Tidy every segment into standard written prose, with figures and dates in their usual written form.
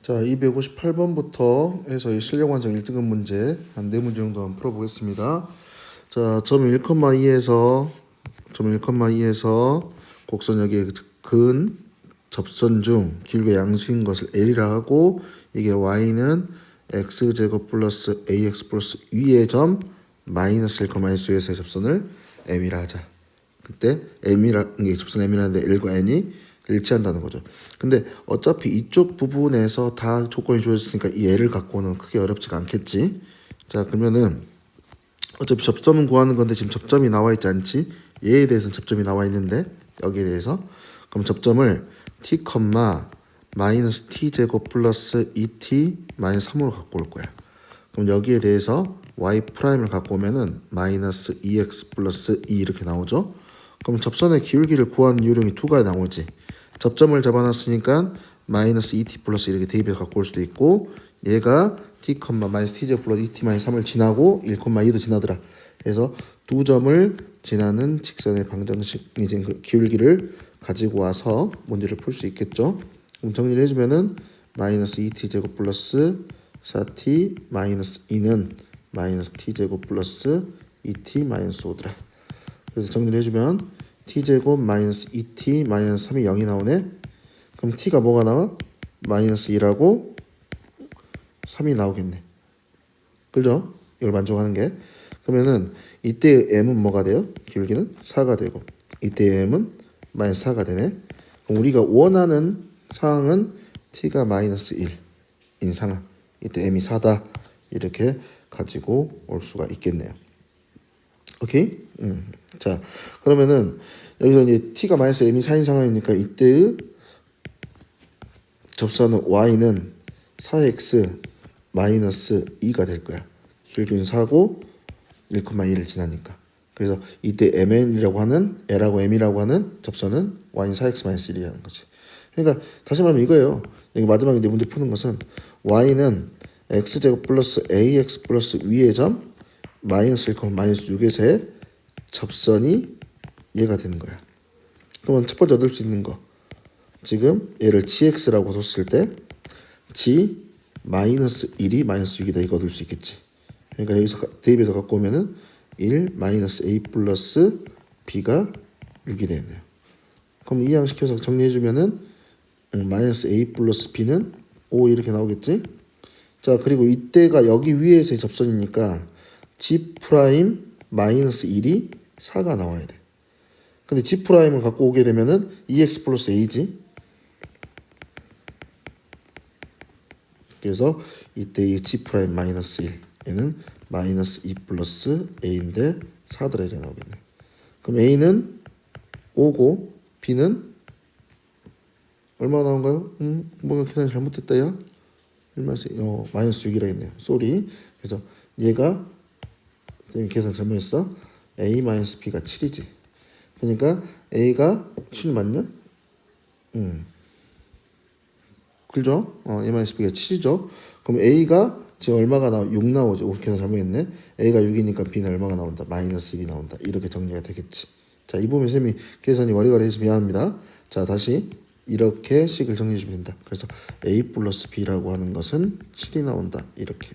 자, 258번부터 해서 이 실력 완성 1등급 문제 한 4문제 정도 한번 풀어보겠습니다. 자, 점 1,2에서 곡선 여기에 근 접선 중 길게 양수인 것을 L이라 하고, 이게 Y는 X제곱 플러스 AX 플러스 위의 점 마이너스 1,1에서의 접선을 M이라 하자. 그때 이게 접선 M이라는데 L과 N이 일치한다는 거죠. 근데 어차피 이쪽 부분에서 다 조건이 주어졌으니까 이 L을 갖고는 크게 어렵지가 않겠지. 자, 그러면은 어차피 접점은 구하는 건데 지금 접점이 나와 있지 않지? 얘에 대해서는 접점이 나와 있는데 여기에 대해서 그럼 접점을 t, 마이너스 t 제곱 플러스 2t 마이너스 3으로 갖고 올 거야. 그럼 여기에 대해서 y 프라임을 갖고 오면은 마이너스 2x 플러스 2 이렇게 나오죠. 그럼 접선의 기울기를 구하는 요령이 두 가지 나오지. 접점을 잡아놨으니까 마이너스 2t 플러스 이렇게 대입해서 갖고 올 수도 있고, 얘가 t, 마이너스 t 제곱 플러스 2t 마이너스 3을 지나고 1,2도 지나더라. 그래서 두 점을 지나는 직선의 방정식 이제 그 기울기를 가지고 와서 문제를 풀 수 있겠죠. 그럼 정리를 해주면은 마이너스 2t 제곱 플러스 4t 마이너스 2는 마이너스 t 제곱 플러스 2t 마이너스 5더라. 그래서 정리를 해주면 t제곱 마이너스 2t 마이너스 3이 0이 나오네. 그럼 t가 뭐가 나와? 마이너스 2라고 3이 나오겠네. 그죠? 이걸 만족하는 게. 그러면은 이때 m은 뭐가 돼요? 기울기는 4가 되고, 이때 m은 마이너스 4가 되네. 그럼 우리가 원하는 상황은 t가 마이너스 1인 상황. 이때 m이 4다. 이렇게 가지고 올 수가 있겠네요. 오케이? 자, 그러면은 여기서 이제 t가 마이너스 m이 4인 상황이니까 이때의 접선은 y는 4x 마이너스 2가 될 거야. 기울기는 4고 1,2를 지나니까. 그래서 이때 mn이라고 하는 l하고 m이라고 하는 접선은 y는 4x 마이너스 1이라는 거지. 그러니까 다시 말하면 이거예요. 여기 마지막에 이제 문제 푸는 것은 y는 x제곱 플러스 ax 플러스 위의 점 마이너스 1, 마이너스 6에서의 접선이 얘가 되는 거야. 그러면 첫 번째 얻을 수 있는 거, 지금 얘를 gx라고 뒀을 때 g 마이너스 1이 마이너스 6이다 이거 얻을 수 있겠지. 그러니까 여기서 대입해서 갖고 오면은 1 마이너스 a 플러스 b가 6이 되네요. 그럼 이항시켜서 정리해주면은 마이너스 a 플러스 b는 5 이렇게 나오겠지. 자, 그리고 이때가 여기 위에서의 접선이니까 g 프라임 마이너스 1이 4가 나와야 돼. 근데 g 프라임을 갖고 오게 되면은 2x 플러스 a지. 그래서 이때 이 g 프라임 마이너스 1 얘는 마이너스 2 플러스 a인데 4더라 이렇게 나오겠네. 그럼 a는 5고 b는 얼마 나온가요? 뭔가 계산이 잘못됐다 야. 마이너스 6이라 했네요. 쏘리. 그래서 얘가 계산 잘못했어. a 마이너스 b가 7이지. 그러니까 a가 7 맞냐? 그죠? a 마이너스 b가 7이죠. 그럼 a가 지금 얼마가 나와? 6 나오죠. 계산 잘못했네. a가 6이니까 b는 얼마가 나온다? 마이너스 1이 나온다. 이렇게 정리가 되겠지. 자, 이 부분 쌤이 계산이 와리가리해서 미안합니다. 자, 다시 이렇게 식을 정리해 주면 된다. 그래서 a 플러스 b라고 하는 것은 7이 나온다. 이렇게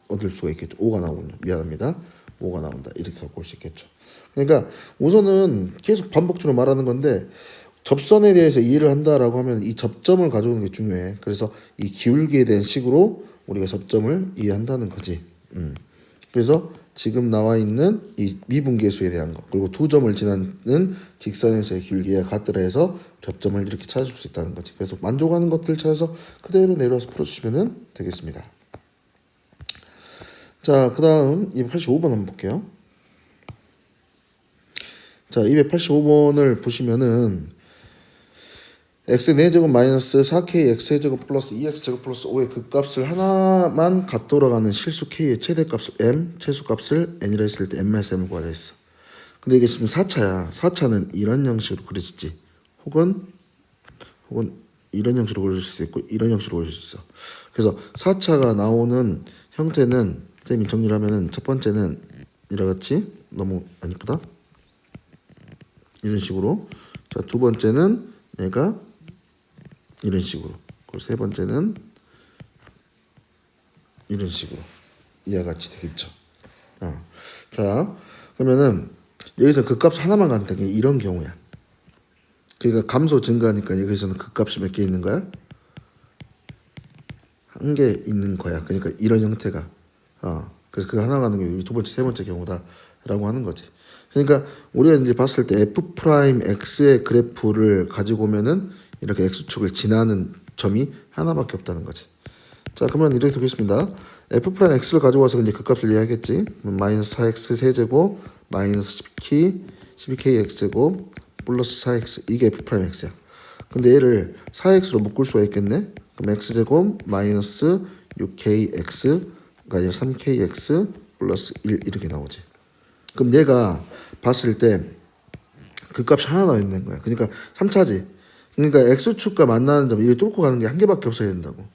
얻을 수가 있겠죠. 5가 나오군요. 미안합니다. 5가 나온다. 이렇게 갖고 올 수 있겠죠. 그러니까 우선은 계속 반복적으로 말하는 건데, 접선에 대해서 이해를 한다라고 하면 이 접점을 가져오는 게 중요해. 그래서 이 기울기에 대한 식으로 우리가 접점을 이해한다는 거지. 그래서 지금 나와 있는 이 미분계수에 대한 거, 그리고 두 점을 지나는 직선에서의 기울기가 같더라 해서 접점을 이렇게 찾을 수 있다는 거지. 그래서 만족하는 것들 찾아서 그대로 내려와서 풀어주시면 되겠습니다. 자, 그 다음 285번 한번 볼게요. 자, 285번을 보시면은 x 4제곱 마이너스 4k x제곱 플러스 2x제곱 플러스 5의 그 값을 하나만 갓 돌아가는 실수 k의 최대값을 m, 최소값을 n이라 했을 때 m-m을 구하라 했어. 근데 이게 지금 4차야. 4차는 이런 형식으로 그려지지. 혹은 이런 형식으로 그려질 수도 있고 이런 형식으로 그려질 수 있어. 그래서 4차가 나오는 형태는 쌤이 정리를 하면은 첫 번째는 이와 같이 너무 안 이쁘다. 이런 식으로. 자, 두 번째는 얘가 이런 식으로. 그리고 세 번째는 이런 식으로 이와 같이 되겠죠. 자, 그러면은 여기서 그 값 하나만 간다는 게 이런 경우야. 그러니까 감소 증가하니까 여기서는 그 값이 몇 개 있는 거야? 한 개 있는 거야. 그러니까 이런 형태가. 그래서 그 하나 가는 게 두 번째, 세 번째 경우다라고 하는 거지. 그러니까 우리가 이제 봤을 때 f 프라임 x의 그래프를 가지고 오면은 이렇게 x축을 지나는 점이 하나밖에 없다는 거지. 자, 그러면 이렇게 되겠습니다. f 프라임 x를 가지고 와서 이제 그 값을 이해하겠지. 마이너스 4x 세제곱 마이너스 12k x제곱 플러스 4x 이게 f 프라임 x야. 근데 얘를 4x로 묶을 수가 있겠네. 그럼 x제곱 마이너스 6kx가 아니라 3kx 플러스 1 이렇게 나오지. 그럼 얘가 봤을 때 그 값이 하나 나와 있는 거야. 그러니까 3차지. 그러니까 x축과 만나는 점 이렇게 뚫고 가는 게 한 개밖에 없어야 된다고.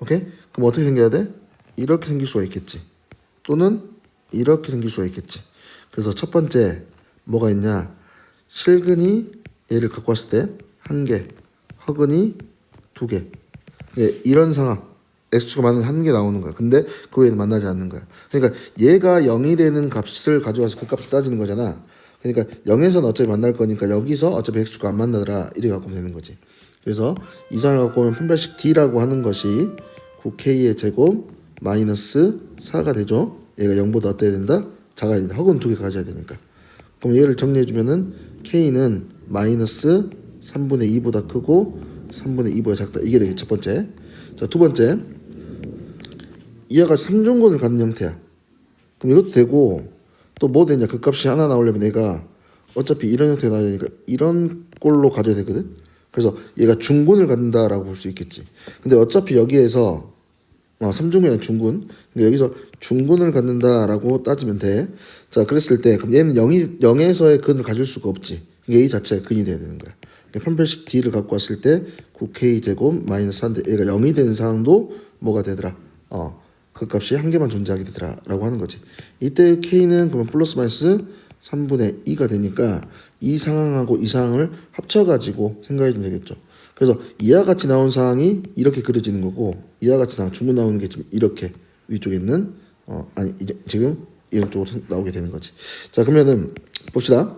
오케이? 그럼 어떻게 생겨야 돼? 이렇게 생길 수가 있겠지. 또는 이렇게 생길 수가 있겠지. 그래서 첫 번째 뭐가 있냐? 실근이 얘를 갖고 왔을 때 한 개, 허근이 두 개. 예, 이런 상황. x축과 만나는 한 개 나오는 거야. 근데 그 외에는 만나지 않는 거야. 그러니까 얘가 0이 되는 값을 가져와서 그 값을 따지는 거잖아. 그러니까 0에서는 어차피 만날 거니까 여기서 어차피 x축과 안 만나더라. 이렇게 갖고 오면 되는 거지. 그래서 이 상을 갖고 오면 판별식 d라고 하는 것이 9k의 제곱 마이너스 4가 되죠. 얘가 0보다 어때야 된다? 작아야 된다. 허근 두 개 가져야 되니까. 그럼 얘를 정리해주면은 k는 마이너스 3분의 2보다 크고 3분의 2보다 작다. 이게 되겠죠. 첫 번째. 자, 두 번째. 이와 같이 3중근을 갖는 형태야. 그럼 이것도 되고 또 뭐 되냐? 그 값이 하나 나오려면 내가 어차피 이런 형태가 나와야 되니까 이런 꼴로 가져야 되거든. 그래서 얘가 중근을 갖는다라고 볼 수 있겠지. 근데 어차피 여기에서 3중근이 아니라 중근. 근데 여기서 중근을 갖는다라고 따지면 돼. 자, 그랬을 때 그럼 얘는 0에서의 근을 가질 수가 없지. 이게 A 자체가 근이 돼야 되는 거야. 판별식 D를 갖고 왔을 때 9K 제곱 마이너스 4인데 얘가 0이 되는 상황도 뭐가 되더라? 그 값이 한 개만 존재하게 되더라 라고 하는 거지. 이때 K는 그러면 플러스 마이너스 3분의 2가 되니까 이 상황하고 이 상황을 합쳐가지고 생각해 주면 되겠죠. 그래서 이와 같이 나온 상황이 이렇게 그려지는 거고 이와 같이 중분 나오는 게 지금 이렇게 위쪽에 있는 지금 이런 쪽으로 나오게 되는 거지. 자, 그러면은 봅시다.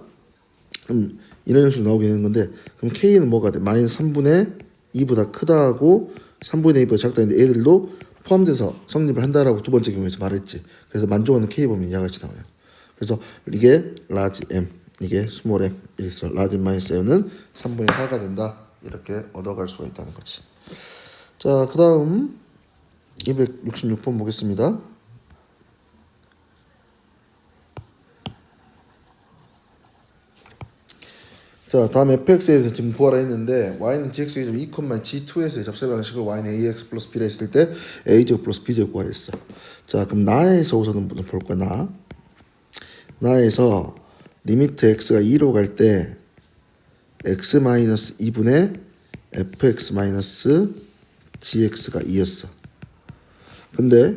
이런 형식으로 나오게 되는 건데 그럼 K는 뭐가 돼? 마이너스 3분의 2보다 크다 하고 3분의 2보다 작다 했는데 애들도 포함돼서 성립을 한다라고 두 번째 경우에서 말했지. 그래서 만족하는 K 범위는 이와 같이 나와요. 그래서 이게 라지 M, 이게 스몰 M, 이래서 라지 마이너스 M은 3분의 4가 된다. 이렇게 얻어갈 수가 있다는 거지. 자, 그 다음 266번 보겠습니다. 자, 다음 fx에서 지금 구하라 했는데 y는 gx의 점 2, g2에서의 접세 방식을 y는 ax 플러스 b라 했을 때 a제곱 플러스 b제곱 구하라 했어. 자, 그럼 나에서 우선은 볼 거야. 나에서 리미트 x가 2로 갈 때 x 마이너스 2분의 fx 마이너스 gx가 2였어. 근데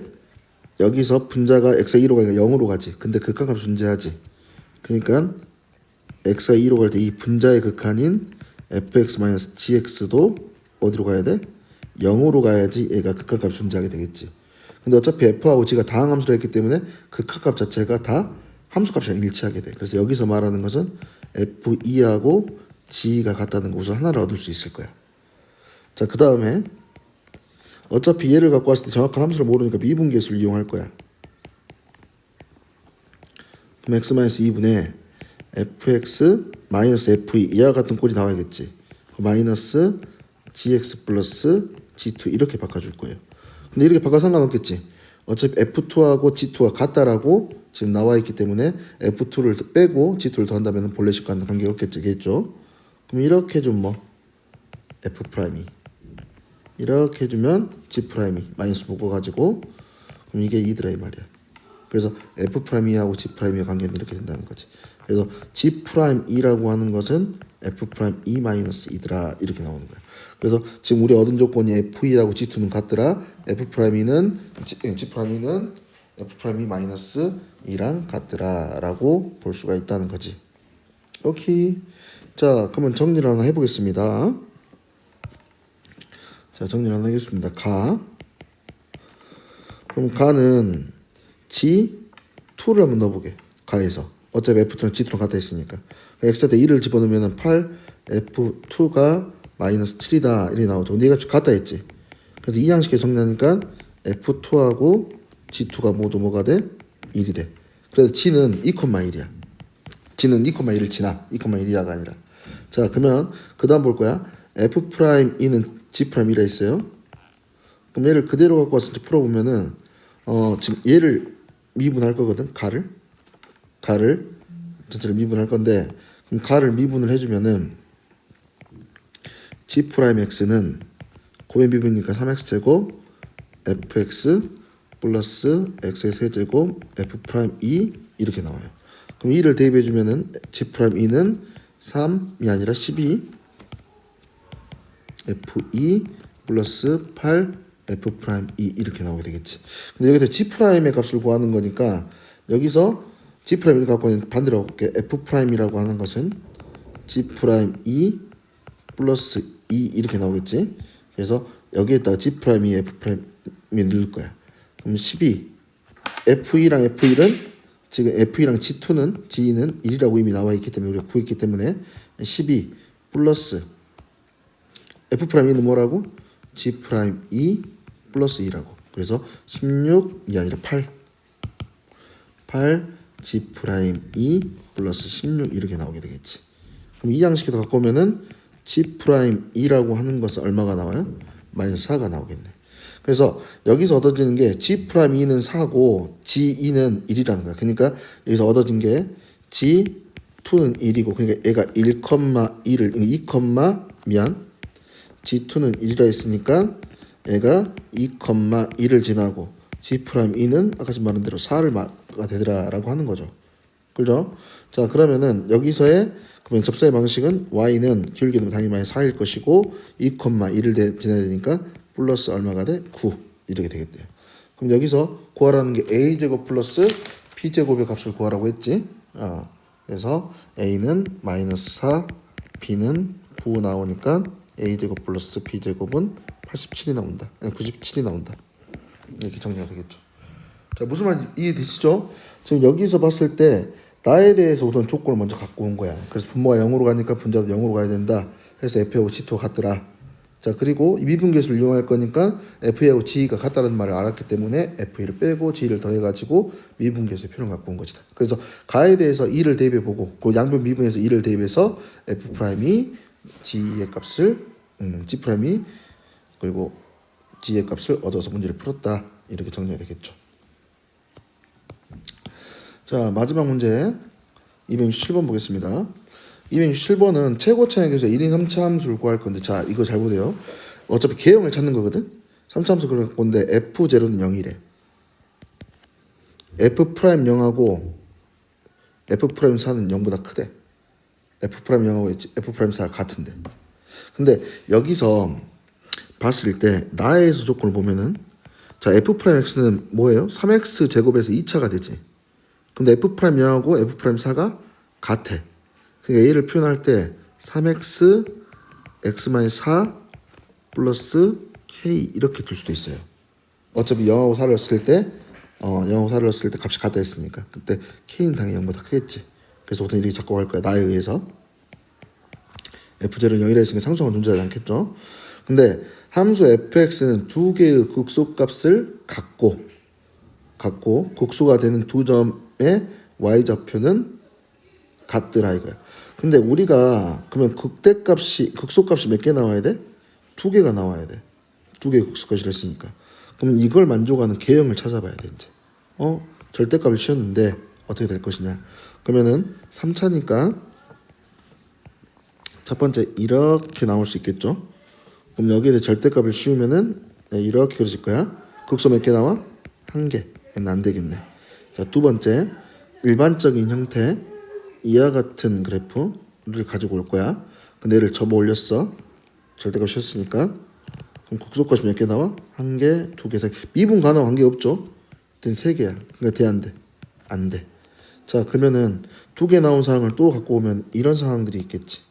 여기서 분자가 x가 2로 가니까 0으로 가지. 근데 극한값 존재하지. 그러니까 x가 2로 갈 때 이 분자의 극한인 fx-gx도 어디로 가야 돼? 0으로 가야지 얘가 극한값이 존재하게 되겠지. 근데 어차피 f하고 g가 다항함수로 했기 때문에 극한값 자체가 다 함수값이랑 일치하게 돼. 그래서 여기서 말하는 것은 f2하고 g가 같다는 거 우선 하나를 얻을 수 있을 거야. 자, 그 다음에 어차피 얘를 갖고 왔을 때 정확한 함수를 모르니까 미분계수를 이용할 거야. 그럼 x-2분의 fx 마이너스 f2 이와 같은 꼴이 나와야겠지. 마이너스 gx 플러스 g2 이렇게 바꿔줄 거예요. 근데 이렇게 바꿔 상관없겠지. 어차피 f2하고 g2가 같다라고 지금 나와 있기 때문에 f2를 빼고 g2를 더한다면 본래식과는 관계가 없겠죠. 그럼 이렇게 해주면 뭐 f 프라임이 이렇게 해주면 g 프라임이 마이너스 묶어가지고 그럼 이게 2더라 이 말이야. 그래서 f 프라임이하고 g 프라임의 관계는 이렇게 된다는 거지. 그래서 g 프라임 2라고 하는 것은 f 프라임 2 마이너스 2더라 이렇게 나오는 거야. 그래서 지금 우리 얻은 조건이 f2하고 g2는 같더라. f 프라임 2는 g 프라임 2는 f 프라임 2 마이너스 2랑 같더라라고 볼 수가 있다는 거지. 오케이. 자, 그러면 정리를 하나 해보겠습니다. 자, 정리를 하나 하겠습니다. 그럼 가는 G2를 한번 넣어보게. 가에서. 어차피 F2랑 G2랑 같아 있으니까. X한테 1을 집어넣으면 8, F2가 마이너스 7이다. 이렇게 나오죠. 근데 얘가 같다 했지. 그래서 이 양식에 정리하니까 F2하고 G2가 모두 뭐가 돼? 1이 돼. 그래서 G는 2,1이야. G는 2,1을 지나. 2,1이야가 아니라. 자, 그러면 그 다음 볼 거야. F'E는 G'이라 했어요. 그럼 얘를 그대로 갖고 와서 풀어보면은 지금 얘를 미분할 거거든. 가를 전체를 미분할 건데, 그럼 가를 미분을 해주면은 G'X는 고의 미분이니까 3x 제곱 fx 플러스 x의 세제곱 F'E 이렇게 나와요. 그럼 2를 대입해주면은 G'E는 3이 아니라 12 Fe 플러스 8 F'E 이렇게 나오게 되겠지. 근데 여기서 G'의 값을 구하는 거니까 여기서 G'를 갖고 있는 반대로 볼게. F'이라고 하는 것은 G'E 플러스 E 이렇게 나오겠지. 그래서 여기에다가 G'E F'E 넣을 거야. 그럼 12 F2랑 F1은 지금 F2랑 G는 1이라고 이미 나와 있기 때문에 우리가 구했기 때문에 12 플러스 F'E는 뭐라고? G'E 플러스 2라고. 그래서 16이 아니라 8 G'E 플러스 16 이렇게 나오게 되겠지. 그럼 이 양식에다 갖고 오면은 G'E라고 하는 것은 얼마가 나와요? 마이너스 4가 나오겠네. 그래서 여기서 얻어지는 게 G'E는 4고 G'는 1이라는 거야. 그러니까 여기서 얻어진 게 G2는 1이고, 그러니까 얘가 1,2를 2, G2는 1이라 했으니까 얘가 2,1을 지나고 G'E는 아까 말한 대로 4가 되더라라고 하는 거죠. 그죠? 자, 그러면은 여기서의 그러면 접사의 방식은 y는 기울기 되면 당연히 마이너스 4일 것이고 2,1을 지나야 되니까 플러스 얼마가 돼? 9 이렇게 되겠대요. 그럼 여기서 구하라는 게 a제곱 플러스 b제곱의 값을 구하라고 했지. 그래서 a는 마이너스 4, b는 9 나오니까 a제곱 플러스 b제곱은 87이 나온다. 97이 나온다. 이렇게 정리가 되겠죠. 자, 무슨 말인지 이해되시죠? 지금 여기서 봤을 때 나에 대해서 우선 조건을 먼저 갖고 온 거야. 그래서 분모가 0으로 가니까 분자도 0으로 가야 된다. 해서 F하고 G2가 같더라. 자, 그리고 이 미분계수를 이용할 거니까 F하고 G가 같다는 말을 알았기 때문에 F를 빼고 G를 더해가지고 미분계수의 표현을 갖고 온 것이다. 그래서 가에 대해서 2를 대입해보고 그 양변 미분에서 2를 대입해서 F'이 G의 값을 G'이 그리고 G의 값을 얻어서 문제를 풀었다. 이렇게 정리해야 되겠죠. 자, 마지막 문제 267번 보겠습니다. 267번은 최고 차항에서 1인 3차 함수를 구할 건데, 자, 이거 잘 보세요. 어차피 개형을 찾는 거거든. 3차 함수 그럴 건데 F0는 0이래. F'0하고 F'4는 0보다 크대. F'0하고 F'4가 같은데. 근데 여기서 봤을 때 나에서 조건을 보면은, 자, F'X는 뭐예요? 3X 제곱에서 2차가 되지. 근데 F'0하고 F'4가 같아. 그러니까 얘를 표현할 때 3x x-4 플러스 k 이렇게 둘 수도 있어요. 어차피 0하고 4를 썼을 때 0하고 4를 썼을 때 값이 같다 했으니까 그때 k는 당연히 0보다 크겠지. 그래서 우선 이렇게 작곡할 거야. 나에 의해서 f0는 0이라 했으니까 상수항은 존재하지 않겠죠. 근데 함수 fx는 두 개의 극소값을 갖고 극소가 되는 두 점의 y좌표는 같더라 이거야. 근데 우리가 그러면 극소값이 몇 개 나와야 돼? 2개가 나와야 돼. 2개의 극소값이라 했으니까. 그럼 이걸 만족하는 개형을 찾아봐야 돼 이제. 절대값을 씌웠는데 어떻게 될 것이냐. 그러면은 3차니까 첫 번째 이렇게 나올 수 있겠죠. 그럼 여기에 절대값을 씌우면은 이렇게 그려질 거야. 극소 몇 개 나와? 1개. 얘는 안 되겠네. 자, 두 번째 일반적인 형태 이와 같은 그래프를 가지고 올 거야. 근데 얘를 접어 올렸어. 절대값 씌웠으니까. 그럼 극소값이 몇 개 나와? 1개, 2개, 3개. 미분 가능 관계 없죠? 그땐 3개야. 그러니까 돼, 안 돼? 안 돼. 자, 그러면은 2개 나온 상황을 또 갖고 오면 이런 상황들이 있겠지.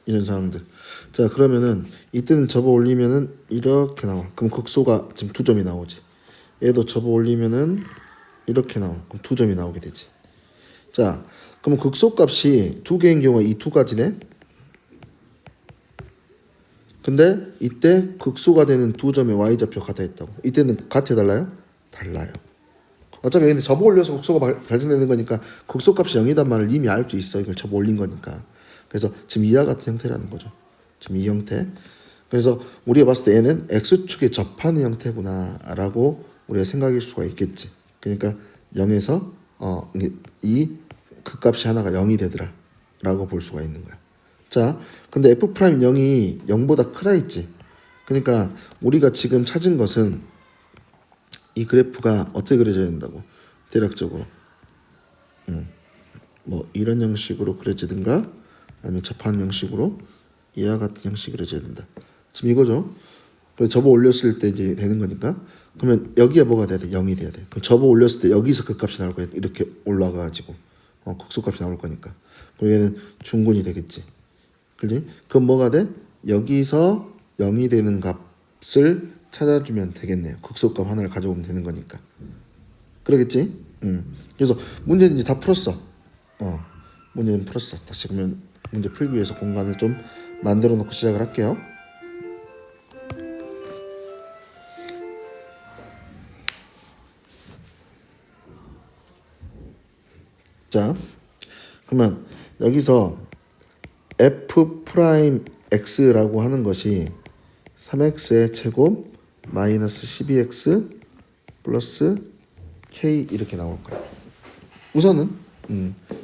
이런 상황들. 자, 그러면은 이때는 접어 올리면은 이렇게 나와. 그럼 극소가 지금 2점이 나오지. 얘도 접어 올리면은 이렇게 나와. 그럼 2점이 나오게 되지. 자, 그럼 극소값이 두 개인 경우에 이 두 가지네. 근데 이때 극소가 되는 두 점의 y좌표 같아 있다고. 이때는 같아 달라요? 달라요. 어차피 근데 접어 올려서 극소가 발생되는 거니까 극소값이 0이란 말을 이미 알 수 있어. 이걸 접어 올린 거니까. 그래서 지금 이와 같은 형태라는 거죠. 지금 이 형태. 그래서 우리가 봤을 때 얘는 x축에 접하는 형태구나라고 우리가 생각할 수가 있겠지. 그러니까 0에서 이 극값이 하나가 0이 되더라라고 볼 수가 있는 거야. 자, 근데 f'0이 0보다 크다 했지. 그러니까 우리가 지금 찾은 것은 이 그래프가 어떻게 그려져야 된다고. 대략적으로 뭐 이런 형식으로 그려지든가 아니면 접하는 형식으로 이와 같은 형식으로 그려져야 된다. 지금 이거죠. 그래서 접어 올렸을 때 이제 되는 거니까. 그러면 여기에 뭐가 돼야 돼? 0이 돼야 돼. 그럼 접어 올렸을 때 여기서 극값이 나올 거야. 이렇게 올라가가지고 극소값이 나올 거니까. 그럼 얘는 중근이 되겠지. 그지? 그럼 뭐가 돼? 여기서 0이 되는 값을 찾아주면 되겠네요. 극소값 하나를 가져오면 되는 거니까. 그러겠지? 그래서 문제는 이제 다 풀었어. 문제는 풀었어. 다시 그러면 문제 풀기 위해서 공간을 좀 만들어 놓고 시작을 할게요. 자, 그러면 여기서 f'(x라고 하는 것이 3x의 제곱 마이너스 12x 플러스 k 이렇게 나올 거야. 우선은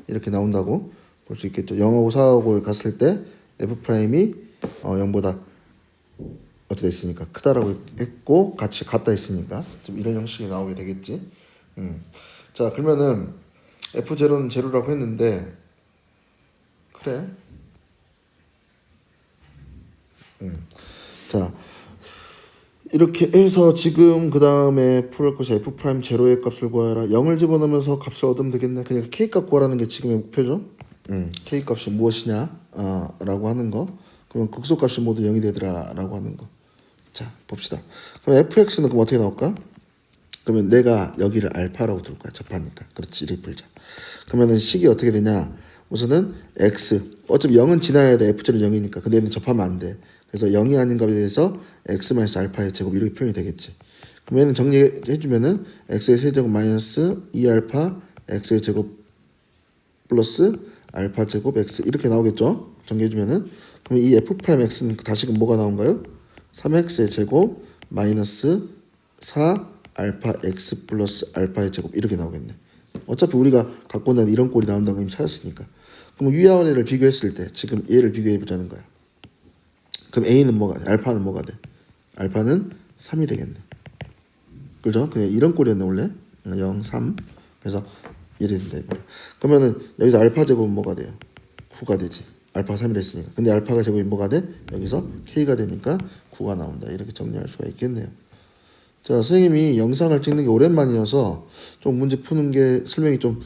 이렇게 나온다고 볼 수 있겠죠. 0하고 4하고 갔을 때 f'이 0보다 어찌 됐으니까 크다라고 했고 같이 같다 했으니까 좀 이런 형식이 나오게 되겠지. 자, 그러면은 f0는 제로라고 했는데 그래. 자, 이렇게 해서 지금 그 다음에 풀 것이 f 프라임 제로의 값을 구하라. 0을 집어넣으면서 값을 얻으면 되겠네. 그러니까 k 값 구하라는 게 지금의 목표죠. k 값이 무엇이냐 라고 하는 거. 그러면 극소 값이 모두 0이 되더라 라고 하는 거. 자, 봅시다. 그럼 fx는 그럼 어떻게 나올까? 그러면 내가 여기를 알파라고 둘 거야. 접하니까. 그렇지. 이렇게 풀자. 그러면은 식이 어떻게 되냐? 우선은 x. 어차피 0은 지나야 돼. f0은 0이니까. 근데 얘는 접하면 안 돼. 그래서 0이 아닌 값에 대해서 x 마이너스 알파의 제곱 이렇게 표현이 되겠지. 그럼 얘는 정리해주면은 x의 세제곱 마이너스 2알파 x의 제곱 플러스 알파 제곱 x 이렇게 나오겠죠. 정리해주면은 그럼 이 f 프라임 x는 다시금 뭐가 나온가요? 3x의 제곱 마이너스 4 알파 x 플러스 알파의 제곱 이렇게 나오겠네. 어차피 우리가 갖고 있는 이런 꼴이 나온다는 걸 이미 찾았으니까. 그럼 위와 아래를 비교했을 때 지금 얘를 비교해보자는 거야. 그럼 A는 뭐가 돼? 알파는 뭐가 돼? 알파는 3이 되겠네. 그죠? 그냥 이런 꼴이었네 원래. 0, 3. 그래서 이래 된다. 그러면은 여기서 알파 제곱은 뭐가 돼요? 9가 되지. 알파 3이라 했으니까. 근데 알파가 제곱이 뭐가 돼? 여기서 K가 되니까 9가 나온다. 이렇게 정리할 수가 있겠네요. 자, 선생님이 영상을 찍는 게 오랜만이어서 좀 문제 푸는 게 설명이 좀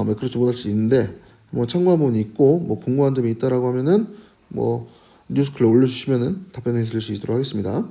매끄럽지 못할 수 있는데 뭐 참고한 부분이 있고 뭐 궁금한 점이 있다라고 하면은 뭐 뉴스클에 올려주시면은 답변해 드릴 수 있도록 하겠습니다.